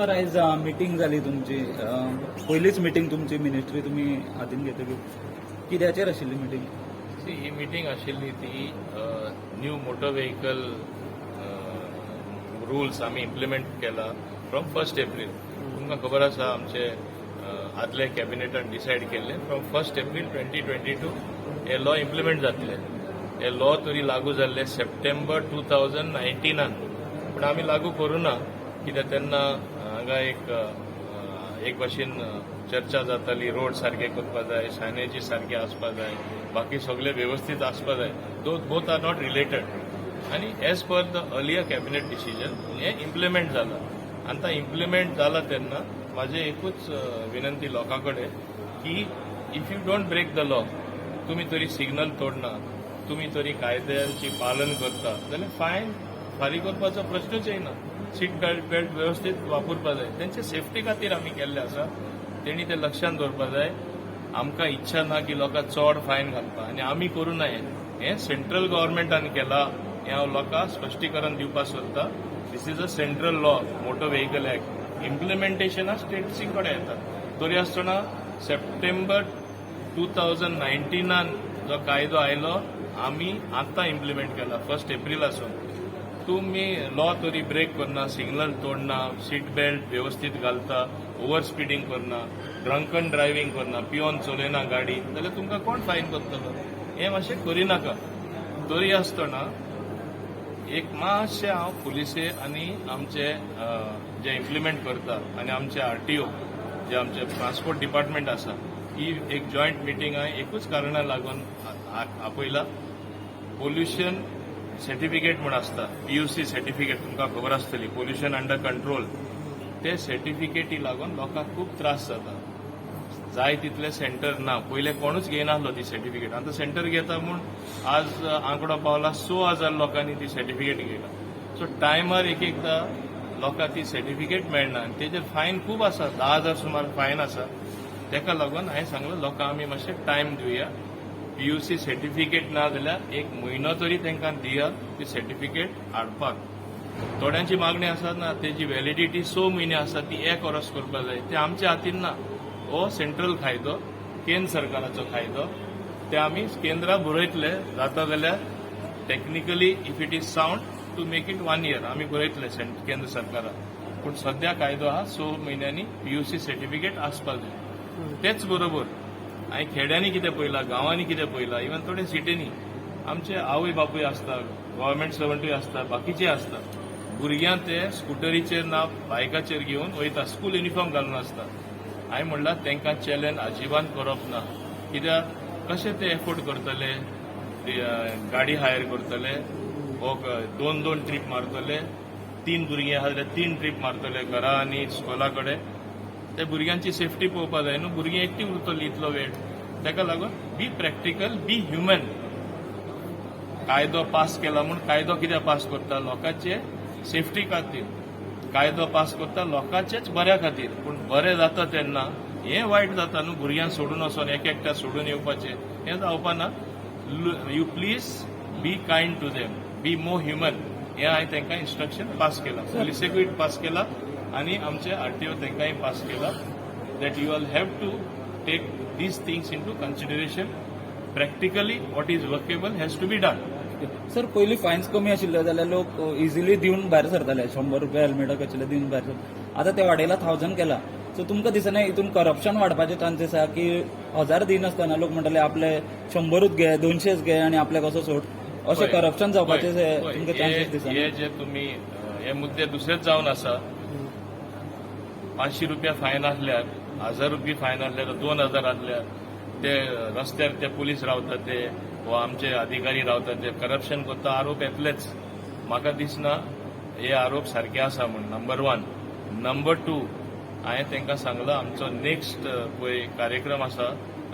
Sir आयज meeting जाली तुमची पयलीच मिटींग तुमची मिनिस्ट्री तुमी हातीन घेतली कित्याचेर आशिल्ली मिटींग? ही मिटींग आशिल्ली ती न्यू मोटर व्हेकल रुल्स आमी इम्प्लिमेंट केला फ्रॉम 1 एप्रील. तुमकां खबर आसा आमचे आदले कॅबिनेटान डिसायड केल्ले फ्रॉम 1 एप्रील 2022 हे लॉ इम्प्लिमेंट जातले. हे लॉ तरी लागू जाल्ले सप्टेंबर 2019 पूण आमी लागू करूना कित्याक तेन्ना हांगा एक भाशेन चर्चा जाताली रोड सारखे करपा जाय, सायनेजी सारखे आसपा जाय, बाकी सगळे व्यवस्थित आसपा जाय. बोथ आर नॉट रिलेटेड आणि as per the earlier cabinet decision हे इम्प्लिमेंट जाला. आता इम्प्लिमेंट जाला तेन्ना माझे एकूच विनंती लोकांकडे की if you don't break the law, तुम्ही तरी सिग्नल तोडना, तुम्ही तरी कायद्याची पालन करता जाल्यार फायन फारीक करपाचो प्रश्नच येना. सीट बेल्ट व्यवस्थित वापरपा जाय. त्यांचे सेफ्टी खातीर आमी केल्ले आसा. तेणी ते लक्षात दवरपा जाय. आमकां इच्छा ना की लोकांक चड फायन घालपा आनी आमी करूं नये. हें सेंट्रल गव्हर्नमेंटान केला. हें हांव लोकांक स्पश्टीकरण दिवपाक सोदता. This is a central law, motor vehicle act. Implementation स्टेट्सी कडेन येता. तरी आसतना सप्टेंबर 2019 जो कायदो आयलो आमी आतां इम्प्लिमेंट केला 1 एप्रिलासून. तुम्ही लॉ तरी ब्रेक करना, सिग्नल तोडना, सीट बेल्ट व्यवस्थित घालता, ओव्हर स्पीडिंग करना, ड्रंकन ड्रायव्हिंग करना, पिवन चलयना गाडी जाल्यार तुमकां कोण फायन करतलो? हें मातशें करिनाका. तरी आसतना एक मातशें हांव पुलिसे आनी आमचे जे इम्प्लिमेंट करता आनी आमचे आरटीओ जे आमचे ट्रान्सपोर्ट डिपार्टमेंट आसा ही एक जॉयंट मिटींग हांवें एकूच कारणाक लागून आपयला. पोल्युशन सर्टिफिकेट म्हूण आसता, PUC सर्टिफिकेट तुमकां खबर आसतली, पोल्युशन अंडर कंट्रोल. ते सर्टिफिकेटी लागून लोकांक खूब त्रास जाता. जाय तितले सेंटर ना. पयले कोणूच घेयनासलो ती सर्टिफिकेट. आतां सेंटर घेता म्हूण आज आंकडो पावला 6,000 लोकांनी ती सर्टिफिकेट घेयला. सो टायमार एकदां लोकांक ती सर्टिफिकेट मेळना आनी तेजेर फायन खूब आसा. 10,000 सुमार फायन आसा. तेका लागून हांवें सांगलें लोकांक आमी मातशें टायम दिवया. PUC सर्टिफिकेट ना जाल्यार एक म्हयनो तरी तांकां दिया ती सर्टिफिकेट हाडपाक. थोड्यांची मागणी आसा ना तेजी व्हॅलिडिटी 6 म्हयने आसा ती 1 वर्स करपाक जाय. ते आमच्या हातीन ना. हो सेंट्रल कायदो, केंद्र सरकाराचो कायदो. ते आमी केंद्रा बरयतले जाता जाल्यार technically if it is sound to make it 1 year आमी बरयतले केंद्र सरकाराक. पूण सध्या कायदो हा 6 म्हयन्यांनी PUC सर्टिफिकेट आसपाक जाय. तेच बरोबर हांवें खेड्यांनी कितें पळयलां, गांवांनी कितें पळयलां, इवन थोडे सिटीनी आमचे आवय बापूय आसता, गव्हर्नमेंट सर्वंटूय आसता, बाकीचे आसता. भुरग्यांक ते स्कुटरीचेर ना बायकाचेर घेवन वयता, स्कूल युनिफॉर्म घालून आसता. हांवें म्हणलां तांकां चॅलेंज अजिबात करप ना. कित्याक कशें ते एफोर्ड करतले, गाडी हायर करतले, हो 2-2 ट्रीप मारतले, 3 भुरगीं आहा जाल्यार 3 ट्रीप मारतले घरा आनी स्कुला कडेन. ते भुरग्यांची सेफ्टी पळोवपा जाय न्हू. भुरगीं एकटी उरतली इतलो वेळ. ताका लागून बी प्रॅक्टिकल, बी ह्युमन. कायदो पास केला म्हूण कायदो कित्याक पास करता? लोकांचे सेफ्टी खातीर. कायदो पास करता लोकांचेच बऱ्या खातीर. पूण बरें जाता तेन्ना हें वायट जाता न्हू. भुरग्यांक सोडून वचोन एकट्याक सोडून येवपाचें हें जावपा ना. You please be kind to them, be more human. हें हांवें तांकां इन्स्ट्रक्शन पास केला. पुलिसेकूय पास केला आणि आमचे आरटीओ तांकांय पास केला that you all have to take these things into consideration. Practically what is workable has to be done. Sir पयलीं फायन्स कमी आशिल्ले जाल्यार लोक इजिली दिवन भायर सरताले. 100 रुपया हेल्मेटाक आशिल्ले दिवन भायर सरता. आतां ते वाडयला 1000 केला. सो तुमकां दिसना हितून करप्शन वाडपाचे चान्सीस आसा की 1000 दिनासतना लोक म्हणटाले आपले 100च घे, 200च घे आनी आपल्याक असो सोड, अशें करप्शन जावपाचे तुमकां चान्सीस दिसना? हे जे तुमी हे मुद्दे दुसरेच जावन आसा. 500 रुपया फायन आसल्यार, 1000 रुपया फायन आसल्यार, 2000 आसल्यार ते रस्त्यार ते पुलीस रावता ते वा आमचे अधिकारी रावता ते करप्शन करता आरोप येतलेच. म्हाका दिसना हे आरोप सारखे आसा म्हूण. नंबर 1. नंबर 2, हांवें तांकां सांगलां आमचो नेक्स्ट पळय कार्यक्रम आसा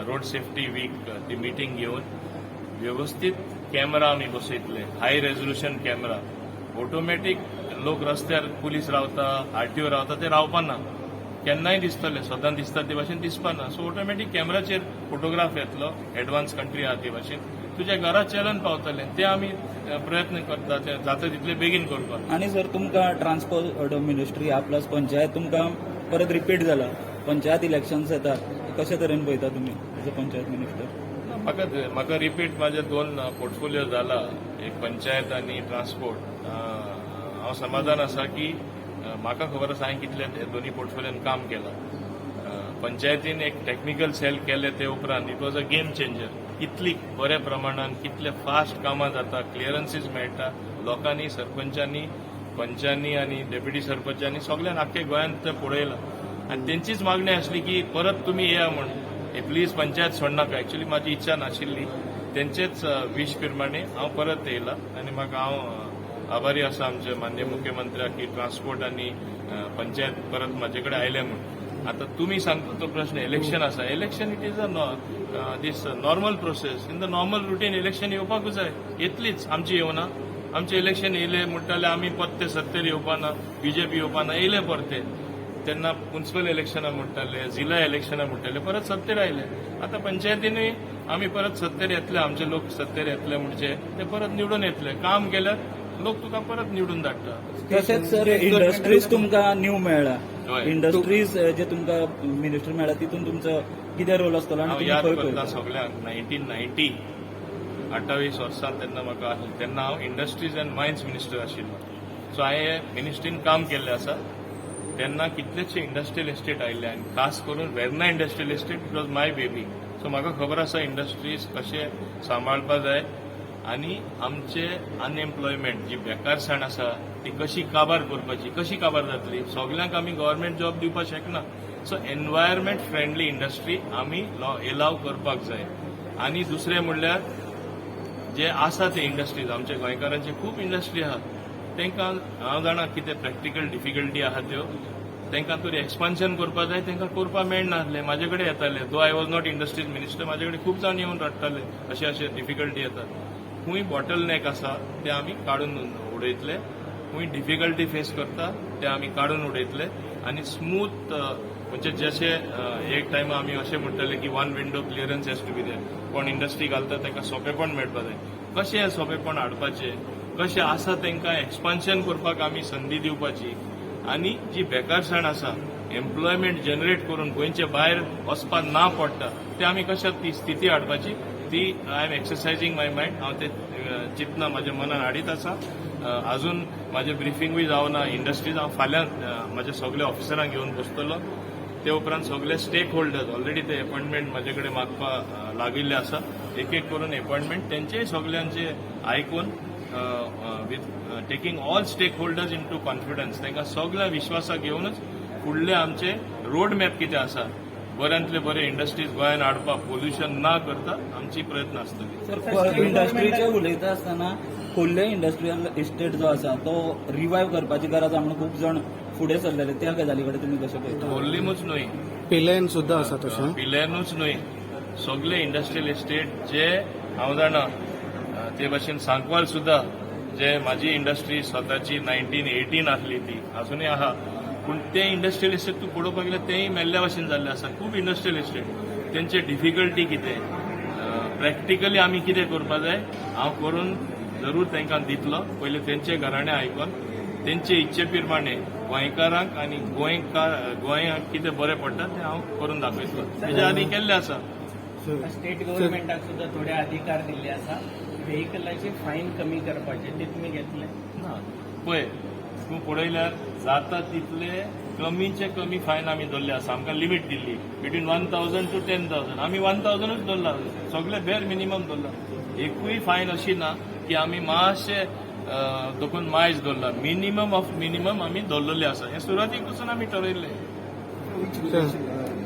रोड सेफ्टी वीक, ती मिटींग घेवन व्यवस्थित कॅमेरा आमी बसयतले, हाय रेझोल्युशन कॅमेरा. ऑटोमॅटीक लोक रस्त्यार पुलीस रावता, आरटीओ रावता ते रावपाना. केन्नाय दिसतले, सदां दिसता ते भाशेन दिसपाना. सो ऑटोमॅटीक कॅमेराचेर फोटोग्राफ येतलो. एडवान्स कंट्री आहा ते भाशेन तुज्या घरा चलन पावतले. ते आमी प्रयत्न करता ते जाता तितले बेगीन करपाक. आणि सर तुमकां ट्रान्सपोर्ट मिनिस्ट्री प्लस पंचायत तुमकां परत रिपीट जाला पंचायत इलेक्शन्स येतात कशे तरेन पळयता तुमी एज अ पंचायत मिनिस्टर? म्हाका रिपीट माझे 2 पोर्टफोलियो जाला, एक पंचायत आणि ट्रान्सपोर्ट. हांव समाधान आसा की म्हाका खबर आसा हांवें कितले दोन्ही पोर्टफोलियोन काम केलां. पंचायतीन एक टेक्निकल सेल केले ते उपरांत it was a game changer. कितली बऱ्या प्रमाणात कितले फास्ट कामां जाता, क्लिअरन्सीस मेळटा लोकांनी, सरपंचांनी, पंचांनी आणि डेप्युटी सरपंचांनी सगळ्यान आख्खे गोंयांत ते पळयलां. आणि तेंचीच मागणी आसली की परत तुम्ही येया म्हण, हे प्लीज पंचायत सोडनाका. एक्चुअली माझी इच्छा नाशिल्ली, तेंचेच विश प्रमाणे हांव परत येयला आणि म्हाका हांव आभारी आसा आमचे माननीय मुख्यमंत्र्याक की ट्रान्सपोर्ट आणि पंचायत परत म्हाजे कडेन आयले म्हण. आता तुम्ही सांगता तो प्रश्न इलेक्शन आसा, election it is a this normal process. In the normal routine election येवपाकूच जाय, येतलीच. आमची येवना, आमचे इलेक्शन येयले म्हणटाले आमी परते सत्तेर येवपाना, बीजेपी येवपाना, येयले परते. तेन्ना म्युन्सिपल इलेक्शनां म्हणटाले, जिल्हा इलेक्शनां म्हणटाले, परत सत्तेर आयले. आता पंचायतीनूय आमी परत सत्तेर येतले, आमचे लोक सत्तेर येतले म्हणजे ते परत निवडून येतले. काम केल्यार लोक तुका परत निवडून धाडटा. तशेंच सर इंडस्ट्रीज तुमकां न्यू मेळ्ळा, हय. इंडस्ट्रीज जे तुमकां मिनिस्टर मेळ्ळा तितून तुमचो कितें रोल आसतलो हांव आनी याद तुम्ही खंय करता पळयता? सगळ्यांक 1990 28 वर्सां तेन्ना म्हाका आसलें. तेन्ना हांव इंडस्ट्रीज अँड मायन्स मिनिस्टर आशिल्लो. सो हांवें मिनिस्ट्रीन काम केल्लें आसा. तेन्ना कितलेशे इंडस्ट्रियल एस्टेट आयिल्ले आनी खास करून Verna industrial estate it was my baby. So म्हाका खबर आसा इंडस्ट्रीज कशे सांबाळपा जाय आनी आमचे अनएम्प्लॉयमेंट जी बेकारसाण आसा ती कशी काबार करपाची, कशी काबार जातली. सगल्यांक आमी गव्हर्नमेंट जॉब दिवपाक शकना. सो एनवायरमेंट फ्रेंडली इंडस्ट्री आमी एलाव करपाक जाय. आनी दुसरें म्हणल्यार जे आसा ते इंडस्ट्रीज आमच्या गोंयकारांचे खूब इंडस्ट्री आहा, तांकां हांव जाणा कितें प्रॅक्टिकल डिफिकल्टी आहा त्यो, तांकां तरी एक्सपान्शन करपा जाय, तांकां करपा मेळनासलें. म्हाजे कडेन येताले, though I was not industries minister, म्हाजे कडेन खूब जावन येवन रडटाले अशे अशे डिफिकल्टी येतात. खूंय बॉटल नेक आसा ते आमी काडून उडयतले, खूंय डिफिकल्टी फेस करता ते आमी काडून उडयतले आनी स्मूथ म्हणजे जशे एक टायम आमी अशें म्हणटाले की 1 window clearance has to be there. कोण इंडस्ट्री घालता ताका सोंपेपण मेळपा जाय. कशें हें सोंपेपण हाडपाचें, कशें आसा तांकां एक्सपान्शन करपाक आमी संदी दिवपाची आनी जी बेकारसाण आसा एम्प्लॉयमेंट जनरेट करून गोंयचे भायर वचपाक ना पडटा ते आमी कशें ती स्थिती हाडपाची ती आय एम एक्सरसायझींग माय मायंड. हांव ते चिंतना म्हाज्या मनान हाडीत आसा. अजून म्हाजें ब्रिफींगूय जावना इंडस्ट्रीज. हांव फाल्यां म्हाज्या सगळ्या ऑफिसरांक घेवन बसतलो. ते उपरांत सगळे स्टेक होल्डर्स ऑलरेडी ते अपॉइंटमेंट म्हाजे कडेन मागपा लागिल्ले आसा. एक एक करून अपॉइंटमेंट तेंचेय सगळ्यांचे आयकून with taking all stakeholders into confidence तांकां सगळ्या विश्वासाक घेवनच फुडले आमचे रोड मॅप कितें आसा बऱ्यांतले बरे इंडस्ट्रीज गोंयांत हाडपाक पोल्युशन ना करता आमची प्रयत्न आसतली. सर इंडस्ट्रीचे उलयता आसतना खोल्ले इंडस्ट्रियल इस्टेट जो आसा तो रिवायव करपाची गरज आहा म्हणून खूब जाण फुडें सरलेले. त्या गजाली कडेन तुमी कशें पळयता? खोल्लीमूच न्हय, पिलेन सुद्धा आसा तशें. पिलेनूच न्हय, सगळे इंडस्ट्रियल इस्टेट जे हांव जाणा ते भाशेन सांकवाल सुद्धा जे म्हाजी इंडस्ट्री स्वताची 1918 आसली ती अजूनय आहा. पूण ते इंडस्ट्रियल इस्टेट तूं पळोवपाक गेल्यार तेय मेल्ल्या भाशेन जाल्ले आसा. खूब इंडस्ट्रियल इस्टेट तेंचे डिफिकल्टी कितें, प्रॅक्टिकली आमी कितें करपा जाय हांव करून जरूर तांकां दितलो. पयले तेंचे घराणे आयकून तेंचे इच्छे प्रमाणे गोंयकारांक आनी गोंयांक कितें बरें पडटा तें हांव करून दाखयतलो. तेज्या आदी केल्लें आसा. स्टेट गव्हर्नमेंटाक सुद्धा थोडे अधिकार दिल्ले आसा. व्हेकलाचे फायन कमी करपाचे ते तुम्ही घेतले ना पळय तूं पळयल्यार जाता तितले कमीचे कमी फायन आमी दवरले आसा. आमकां लिमीट दिल्ली बिटवीन 1000 to 10,000. आमी 1000च दवरला, सगळे बेर मिनिमम दवरला. एकूय फायन अशी ना की आमी मातशे देखून मायज दवरला. मिनिमम ऑफ मिनिमम आमी दवरलेले आसा. हे सुरवातीक पसून आमी ठरयल्ले.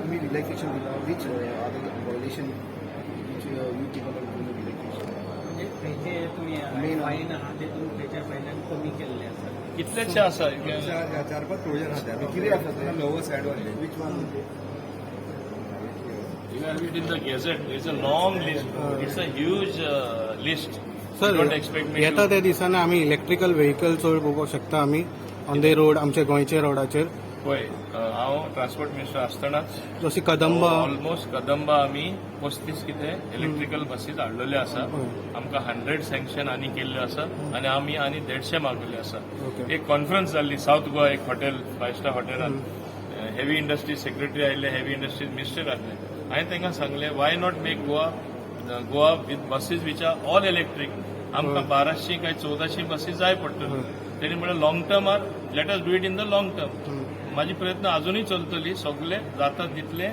आम्ही रिलॅक्सेशन दिला which violation you taken relaxation म्हणजे त्याचे तुम्ही फाईन आहात ते तुम्ही त्याच्या फायनान कमी केलेले आसा. कितलेशे आसा 4-5 प्रोविजन आसा कितें आसा lowest advantage which one You have it in the gazette. It's a long list. It's a huge list. Sir Don't expect me येता to. त्या दिसांनी आमी इलेक्ट्रिकल व्हेकल चड पळोवपाक शकता आमी ऑन द रोड आमच्या गोंयच्या रोडाचेर. पळय हांव ट्रान्सपोर्ट मिनिस्टर आसतनाच जशी कदंबा ऑलमोस्ट कदंबा आमी 35 कितें इलेक्ट्रिकल बसीस हाडलेल्यो आसा. आमकां 100 सँक्शन आनी केल्ल्यो आसा आनी आमी आनी 150 मागयल्ले आसा. ओके. एक कॉन्फरन्स जाल्ली साऊथ गोवा एक हॉटेल 5 स्टार हॉटेलान हेवी इंडस्ट्रीज सेक्रेटरी आयिल्ले हेवी इंडस्ट्रीज मिनिस्टर आसले. हांवें तांकां सांगलें why not make Goa with buses which are all electric. आमकां 1200 काय 1400 बसीस जाय पडटल्यो. तेणी म्हणलें लॉंग टर्मार let us do it in the long term. माझी प्रयत्न अजूनही चलतली. सगळे जाता तितले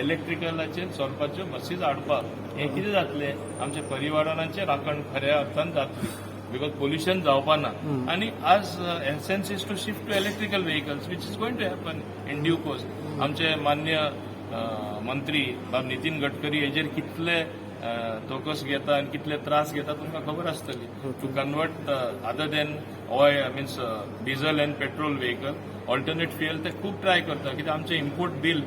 इलेक्ट्रिकलाचेर चलपाच्यो बसीस हाडपाक. हें कितें जातलें आमच्या पर्यावरणाचें राखण खऱ्या अर्थान जातली बिकॉज पोल्युशन जावपा ना. आनी आज essence is to shift to electrical vehicles which is going to happen in due course. आमचे मान्य मंत्री बाब नितीन गडकरी हेजेर कितले तोकस घेता आनी कितले त्रास घेता तुमकां खबर आसतली. To convert other than oil means diesel and petrol vehicle alternate fuel ते खूब ट्राय करता कित्याक आमचे import bill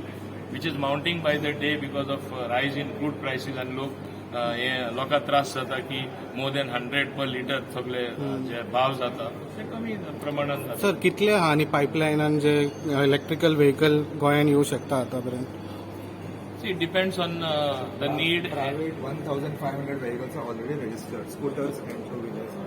which is mounting by the day because of rise in crude prices आनी लोकांक त्रास जाता की मोर देन 100 पर लिटर सगळे जे भाव जाता ते कमी प्रमाणात जाता. सर कितले आहा आनी पायपलायनान जे इलेक्ट्रिकल व्हेकल गोंयान येऊ शकता आतापर्यंत? It depends on the need. Private 1,500 vehicles are already registered, scooters and two-wheelers.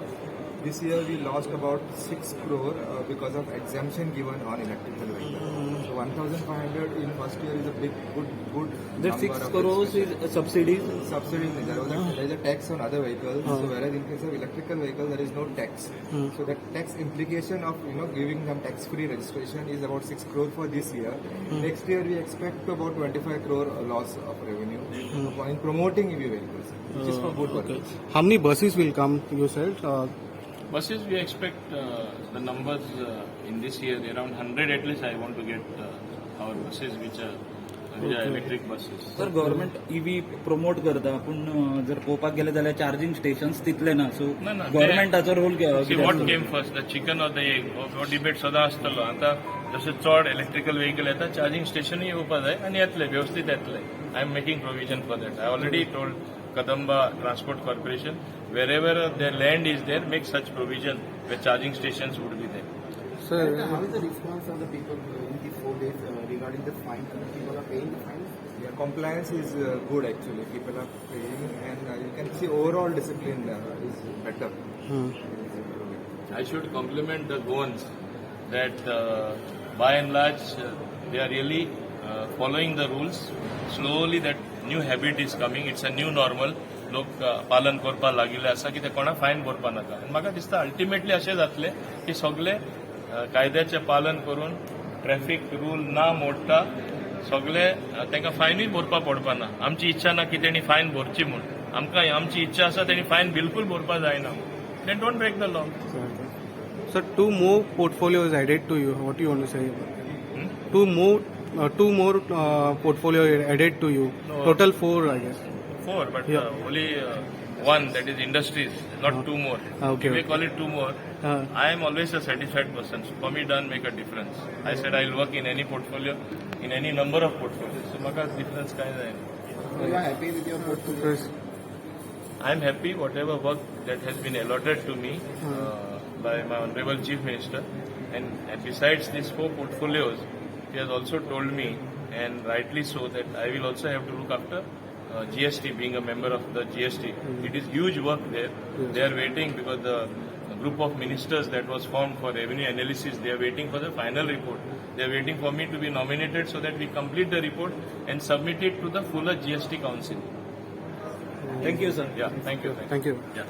This year we lost about 6 crore because of exemption given on electrical vehicles. So 1,500 in first year is a big, good The number 6 of crores is subsidies. subsidy. There is a tax on other vehicles. So whereas in case of electrical vehicles there is no tax. So the tax implication of giving them tax-free registration is about 6 crore for this year. Next year we expect about 25 crore loss of revenue in promoting EV vehicles, which is for good purpose. How many buses will come, you said? Buses, we expect the numbers in this year around 100 at least. I want to get our buses which are electric buses. तर government EV promote करता पूण जर पळोवपाक गेले जाल्यार charging stations तितले ना. So ना, ना, गव्हर्नमेंटाचो role See what came first, the chicken or the egg? हो डिबेट सदां आसतलो. आतां जशें चड इलेक्ट्रिकल व्हेकल येता चार्जिंग स्टेशनूय येवपा जाय आनी येतले व्यवस्थित येतले. I am making provision for that. I already told Kadamba Transport Corporation wherever their land is there make such provision where charging stations would be there. Sir, How is the response of the people in the 4 days regarding the fine? People are paying the fines? Yeah, compliance is good actually. People are paying, and you can see overall discipline is better. I should compliment the Goans that by and large they are really following the rules. Slowly that new habit is coming. It's a new normal. लोक पालन करपा लागिल्ले आसा की ते कोणा फायन भरपा नाका. आनी म्हाका दिसता अल्टिमेटली अशें जातले की सगळे कायद्याचें पालन करून ट्रॅफिक रूल ना मोडटा सगळे तांकां फायनूय भरपा पडपा ना. आमची इच्छा ना की तेणी फायन भरची म्हूण. आमकां आमची इच्छा आसा तेणी फायन बिलकूल भरपा जायना. They don't break the law. sir, 2 more portfolios added to you. What do you want to say? Two more portfolio added to you. No. Total 4, I guess. 4, but Yeah. only one, that is industries, not 2 more. Okay, You may okay. call it 2 more. I am always a satisfied person. So for me, doesn't make a difference. I said I'll work in any portfolio, in any number of portfolios. So maka difference kai nahi. So you are happy with your portfolio? I am happy whatever work that has been allotted to me by my honorable chief minister. And besides these 4 portfolios, he has also told me, and rightly so, that I will also have to look after GST, being a member of the GST. It is huge work there. They are waiting because the group of ministers that was formed for revenue analysis, they are waiting for the final report. They are waiting for me to be nominated so that we complete the report and submit it to the fuller GST council. Thank you sir. Yeah, thank you. Thank you. Yeah.